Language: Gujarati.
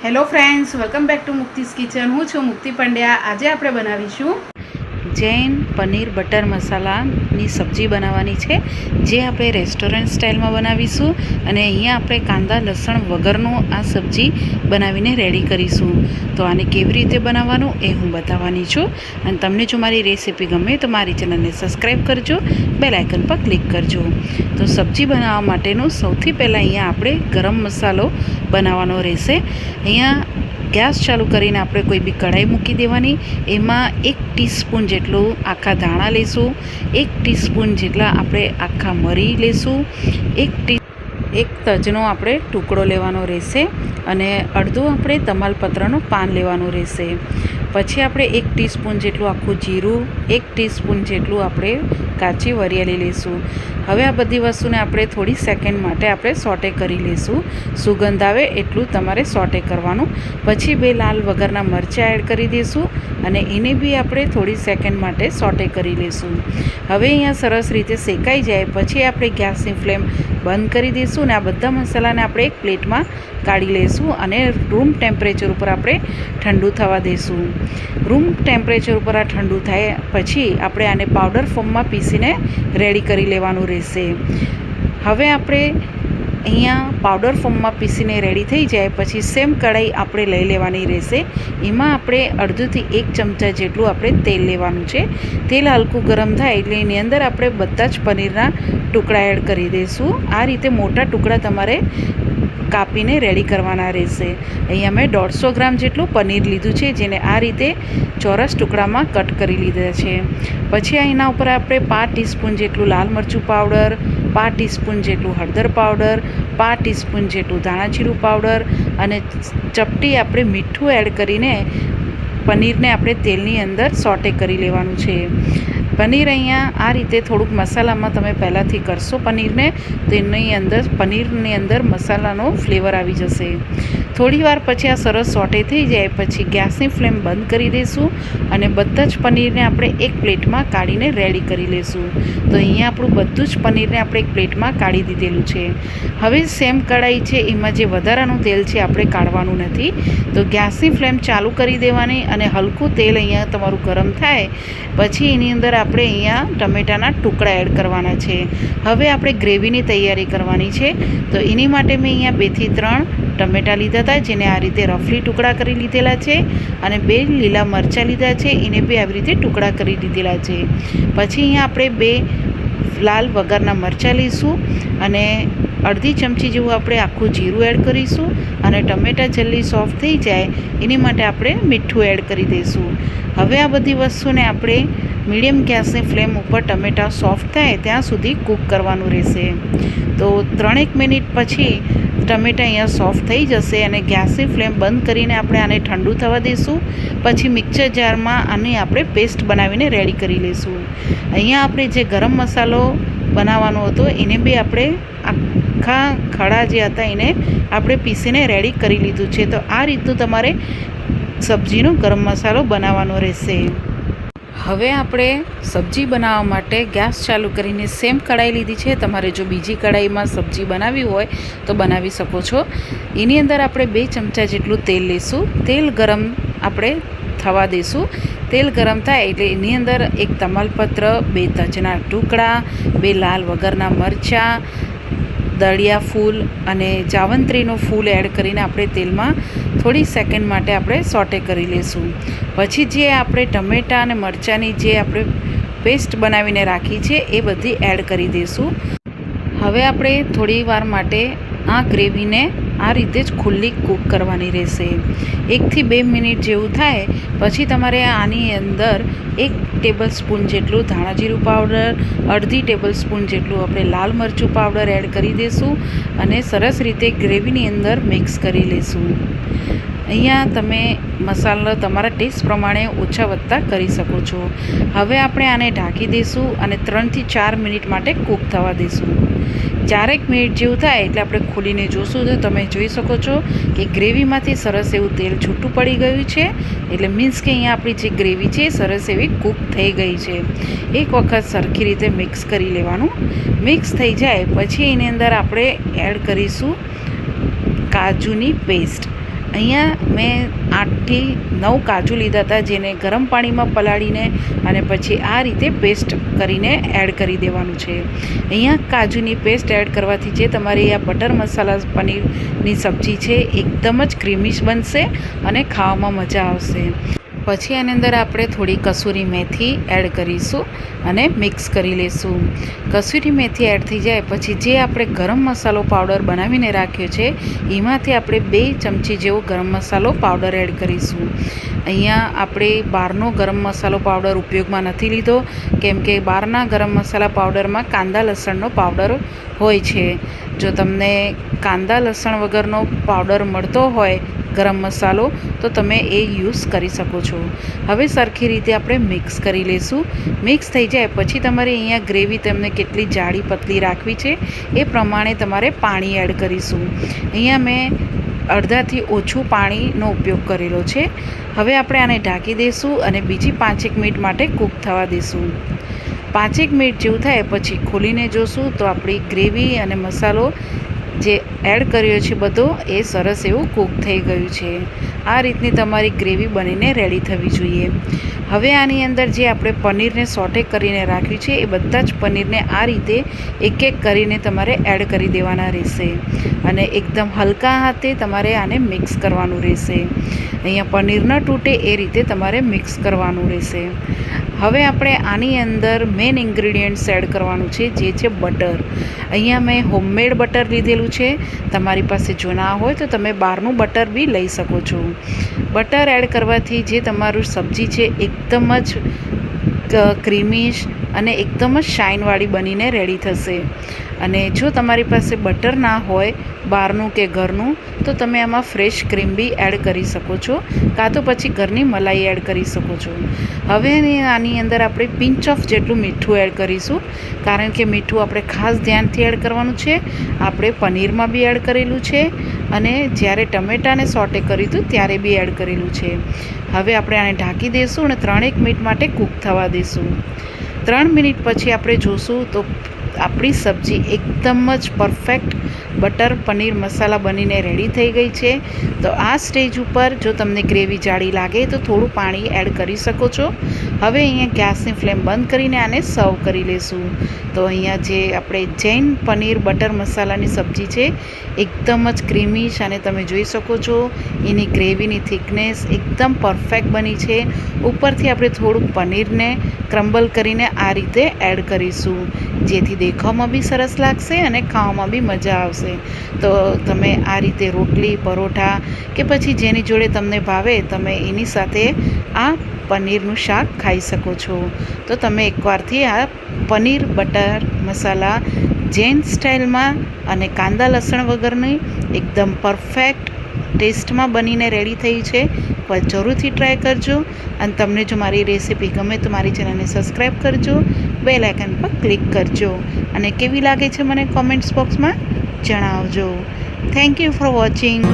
Hello friends, welcome back to મુક્તિસ kitchen. હું છું મુક્તિ પંડ્યા. આજે આપણે બનાવીશું જૈન પનીર બટર મસાલાની સબ્જી બનાવવાની છે, જે આપણે રેસ્ટોરન્ટ સ્ટાઇલમાં બનાવીશું. અને અહીંયા આપણે કાંદા લસણ વગરનું આ સબ્જી બનાવીને રેડી કરીશું. તો આને કેવી રીતે બનાવવાનું એ હું બતાવવાની છું. અને તમને જો મારી રેસીપી ગમે તો મારી ચેનલને સબસ્ક્રાઈબ કરજો, બેલ આઇકન પર ક્લિક કરજો. તો સબ્જી બનાવવા માટેનું સૌથી પહેલાં અહીંયા આપણે ગરમ મસાલો બનાવવાનો રહેશે. અહીંયા ગેસ ચાલુ કરીને આપણે કોઈ બી કઢાઈ મૂકી દેવાની. એમાં 1 ટીસ્પૂન જેટલું આખા ધાણા લઈશું, 1 ટીસ્પૂન જેટલા આપણે આખા મરી લઈશું, એક તજનો આપણે ટુકડો લેવાનો રહેશે અને અડધું આપણે તમાલપત્રનું પાન લેવાનું રહેશે. પછી આપણે 1 ટીસ્પૂન જેટલું આખું જીરું, 1 ટીસ્પૂન જેટલું આપણે કાચી વરિયાળી લઈશું. હવે આ બધી વસ્તુને આપણે થોડી સેકન્ડ માટે આપણે સોટે કરી લઈશું. સુગંધ આવે એટલું તમારે સોટે કરવાનું. પછી 2 લાલ વગરના મરચાં એડ કરી દઈશું અને એને બી આપણે થોડી સેકન્ડ માટે સોટે કરી લઈશું. હવે અહીંયા સરસ રીતે શેકાઈ જાય પછી આપણે ગેસની ફ્લેમ બંધ કરી દઈશું અને આ બધા મસાલાને આપણે એક પ્લેટમાં કાઢી લઈશું અને રૂમ ટેમ્પરેચર ઉપર આપણે ઠંડુ થવા દઈશું. રૂમ ટેમ્પરેચર ઉપર આ ઠંડુ થાય પછી આપણે આને પાવડર ફોર્મમાં પીસીને રેડી કરી લેવાનું રહેશે. હવે આપણે અહીંયા પાવડર ફોર્મમાં પીસીને રેડી થઈ જાય પછી સેમ કઢાઈ આપણે લઈ લેવાની રહેશે. એમાં આપણે અડધુંથી 1 ચમચા જેટલું આપણે તેલ લેવાનું છે. તેલ હલકું ગરમ થાય એટલે એની અંદર આપણે બધા જ પનીરના ટુકડા એડ કરી દઈશું. આ રીતે મોટા ટુકડા તમારે કાપીને રેડી કરવાના રહેશે. અહીંયા મેં 150 ગ્રામ જેટલું પનીર લીધું છે, જેને આ રીતે ચોરસ ટુકડામાં કટ કરી લીધા છે. પછી એના ઉપર આપણે 5 ટીસ્પૂન જેટલું લાલ મરચું પાવડર, 5 ટીસ્પૂન જેટલું હળદર પાવડર, 5 ટીસ્પૂન જેટલું ધાણા જીરું પાવડર અને ચપટી આપણે મીઠું એડ કરીને પનીરને આપણે તેલની અંદર સોટે કરી લેવાનું છે. પનીર અહીંયા આ રીતે થોડુંક મસાલામાં તમે પહેલાંથી કરશો પનીરને તો પનીરની અંદર મસાલાનો ફ્લેવર આવી જશે. થોડી વાર પછી આ સરસ સોટે થઈ જાય પછી ગેસની ફ્લેમ બંધ કરી દઈશું અને બધા જ પનીરને આપણે એક પ્લેટમાં કાઢીને રેડી કરી લઈશું. તો અહીંયા આપણું બધું જ પનીરને આપણે એક પ્લેટમાં કાઢી દીધેલું છે. હવે સેમ કઢાઈ છે એમાં જે વધારાનું તેલ છે આપણે કાઢવાનું નથી. તો ગેસની ફ્લેમ ચાલુ કરી દેવાની અને હલકું તેલ અહીંયા તમારું ગરમ થાય પછી એની અંદર આપણે અહીંયા ટમેટાના ટુકડા એડ કરવાના છે. હવે આપણે ગ્રેવીની તૈયારી કરવાની છે. તો એની માટે મેં અહીંયા 2 થી 3 ટમેટાં લીધા હતા, જેને આ રીતે રફલી ટુકડા કરી લીધેલા છે અને 2 લીલા મરચાં લીધા છે, એને બી આવી રીતે ટુકડા કરી લીધેલા છે. પછી અહીંયા આપણે 2 લાલ વગરના મરચાં લઈશું અને અડધી ચમચી જેવું આપણે આખું જીરું એડ કરીશું અને ટમેટાં જલ્દી સોફ્ટ થઈ જાય એની માટે આપણે મીઠું એડ કરી દઈશું. હવે આ બધી વસ્તુને આપણે મીડિયમ ગેસની ફ્લેમ ઉપર ટમેટાં સોફ્ટ થાય ત્યાં સુધી કૂક કરવાનું રહેશે. તો 3-1 મિનિટ પછી ટમેટાં અહીંયા સોફ્ટ થઈ જશે અને ગેસની ફ્લેમ બંધ કરીને આપણે આને ઠંડુ થવા દઈશું. પછી મિક્સર જારમાં આની આપણે પેસ્ટ બનાવીને રેડી કરી લઈશું. અહીંયા આપણે જે ગરમ મસાલો બનાવવાનો હતો એને બી આપણે આખા ખડા જે હતા એને આપણે પીસીને રેડી કરી લીધું છે. તો આ રીતનું તમારે સબ્જીનો ગરમ મસાલો બનાવવાનો રહેશે. હવે આપણે સબ્જી બનાવવા માટે ગેસ ચાલુ કરીને સેમ કઢાઈ લીધી છે. તમારે જો બીજી કઢાઈમાં સબ્જી બનાવવી હોય તો બનાવી શકો છો. એની અંદર આપણે 2 ચમચા જેટલું તેલ લઈશું. તેલ ગરમ આપણે થવા દઈશું. તેલ ગરમ થાય એટલે એની અંદર 1 તમાલપત્ર, 2 તજના ટુકડા, 2 લાલ વગરના મરચાં, દળિયા ફૂલ અને જાવંત્રીનું ફૂલ એડ કરીને આપણે તેલમાં થોડી સેકન્ડ માટે આપણે સોટે કરી લઈશું. પછી જે આપણે ટમેટાં અને મરચાંની જે આપણે પેસ્ટ બનાવીને રાખી છે એ બધી એડ કરી દઈશું. હવે આપણે થોડી વાર માટે આ ગ્રેવીને આ રીતે જ ખુલ્લી કૂક કરવાની રહેશે. 1 થી 2 મિનિટ જેવું થાય પછી તમારે આની અંદર 1 ટેબલ સ્પૂન જેટલું ધાણા જીરું પાવડર, અડધી ટેબલ સ્પૂન જેટલું આપણે લાલ મરચું પાવડર એડ કરી દઈશું અને સરસ રીતે ગ્રેવીની અંદર મિક્સ કરી લઈશું. અહીંયા તમે મસાલો તમારા ટેસ્ટ પ્રમાણે ઓછા વધતા કરી શકો છો. હવે આપણે આને ઢાંકી દઈશું અને 3 થી 4 મિનિટ માટે કૂક થવા દઈશું. 4 મિનિટ જેવું થાય એટલે આપણે ખોલીને જોશું તો તમે જોઈ શકો છો કે ગ્રેવીમાંથી સરસ એવું તેલ છૂટું પડી ગયું છે. એટલે મીન્સ કે અહીંયા આપણી જે ગ્રેવી છે સરસ એવી કૂક થઈ ગઈ છે. એક વખત સરખી રીતે મિક્સ કરી લેવાનું. મિક્સ થઈ જાય પછી એની અંદર આપણે એડ કરીશું કાજુની પેસ્ટ. અહીંયા મેં 8થી 9 કાજુ લીધા હતા, જેને ગરમ પાણીમાં પલાળીને અને પછી આ રીતે પેસ્ટ કરીને એડ કરી દેવાનું છે. અહીંયા કાજુની પેસ્ટ એડ કરવાથી જે તમારી આ બટર મસાલા પનીરની સબ્જી છે એકદમ જ ક્રીમીશ બનશે અને ખાવામાં મજા આવશે. પછી આની અંદર આપણે થોડી કસૂરી મેથી એડ કરીશું અને મિક્સ કરી લઈશું. કસૂરી મેથી એડ થઈ જાય પછી જે આપણે ગરમ મસાલો પાવડર બનાવીને રાખ્યો છે એમાંથી આપણે 2 ચમચી જેવો ગરમ મસાલો પાવડર એડ કરીશું. અહીંયા આપણે બહારનો ગરમ મસાલો પાવડર ઉપયોગમાં નથી લીધો, કેમ કે બહારના ગરમ મસાલા પાવડરમાં કાંદા લસણનો પાવડર હોય છે. જો તમને કાંદા લસણ વગરનો પાવડર મળતો હોય ગરમ મસાલો તો તમે એ યુઝ કરી શકો છો. હવે સરખી રીતે આપણે મિક્સ કરી લઈશું. મિક્સ થઈ જાય પછી તમારે અહીંયા ગ્રેવી તમને કેટલી જાડી પતલી રાખવી છે એ પ્રમાણે તમારે પાણી એડ કરીશું. અહીંયા મેં અડધાથી ઓછું પાણીનો ઉપયોગ કરેલો છે. હવે આપણે આને ઢાંકી દઈશું અને બીજી 5-1 મિનિટ માટે કૂક થવા દઈશું. 5-1 મિનિટ જેવું થાય પછી ખોલીને જોશું તો આપણી ગ્રેવી અને મસાલો જે એડ કર્યો છે બધો એ સરસ એવું કૂક થઈ ગયું છે. આ રીતની તમારી ગ્રેવી બનીને રેડી થવી જોઈએ. હવે આની અંદર જે આપણે પનીરને સોટે કરીને રાખ્યું છે એ બધા જ પનીરને આ રીતે એક એક કરીને તમારે એડ કરી દેવાના રહેશે અને એકદમ હલકા હાથે તમારે આને મિક્સ કરવાનું રહેશે. અહીંયા પનીર ન તૂટે એ રીતે તમારે મિક્સ કરવાનું રહેશે. હવે આપણે આની અંદર મેઇન ઇન્ગ્રીડિયન્ટ્સ એડ કરવાનું છે, જે છે બટર. અહીંયા મેં હોમમેડ બટર લીધેલું છે. તમારી પાસે જો ના હોય તો તમે બહારનું બટર બી લઈ શકો છો. બટર એડ કરવાથી જે તમારું સબ્જી છે એકદમ જ ક્રીમીશ અને એકદમ જ શાઇનવાળી બનીને રેડી થશે. અને જો તમારી પાસે બટર ના હોય બહારનું કે ઘરનું તો તમે આમાં ફ્રેશ ક્રીમ બી એડ કરી શકો છો, કાં તો પછી ઘરની મલાઈ એડ કરી શકો છો. હવે આની અંદર આપણે પિંચ ઓફ જેટલું મીઠું એડ કરીશું, કારણ કે મીઠું આપણે ખાસ ધ્યાનથી એડ કરવાનું છે. આપણે પનીરમાં બી એડ કરેલું છે અને જ્યારે ટમેટાને સોટે કર્યું હતું ત્યારે બી એડ કરેલું છે. હવે આપણે આને ઢાંકી દઈશું અને 3-1 મિનિટ માટે કૂક થવા દઈશું. 3 મિનિટ પછી આપણે જોશું તો આપણી સબ્જી એકદમ જ પરફેક્ટ બટર પનીર મસાલા બનીને રેડી થઈ ગઈ છે. તો આ સ્ટેજ ઉપર જો તમને ગ્રેવી જાડી લાગે તો થોડું પાણી એડ કરી શકો છો. હવે અહીંયા ગેસની ફ્લેમ બંધ કરીને આને સર્વ કરી લઈશું. તો અહીંયા જે આપણે જૈન પનીર બટર મસાલાની સબ્જી છે એકદમ જ ક્રીમીશ અને તમે જોઈ શકો છો એની ગ્રેવીની થિકનેસ એકદમ પરફેક્ટ બની છે. ઉપરથી આપણે થોડુંક પનીરને ક્રમ્બલ કરીને આ રીતે એડ કરીશું, જેથી દેખાવમાં બી સરસ લાગશે અને ખાવામાં બી મજા આવશે. તો તમે આ રીતે રોટલી પરોઠા કે પછી જેની જોડે તમને ભાવે તમે એની સાથે આ પનીરનું શાક ખાઈ શકો છો. તો તમે એકવારથી આ પનીર બટર મસાલા જૈન સ્ટાઇલમાં અને કાંદા લસણ વગરની એકદમ પરફેક્ટ ટેસ્ટમાં બનીને રેડી થઈ છે. જરૂરથી ટ્રાય કરજો અને તમને જો મારી રેસીપી ગમે તો મારી ચેનલને સબસ્ક્રાઈબ કરજો, બેલ આઇકન પર ક્લિક કરજો અને કેવી લાગે છે મને કોમેન્ટ્સ બોક્સમાં જણાવજો. Thank you for watching.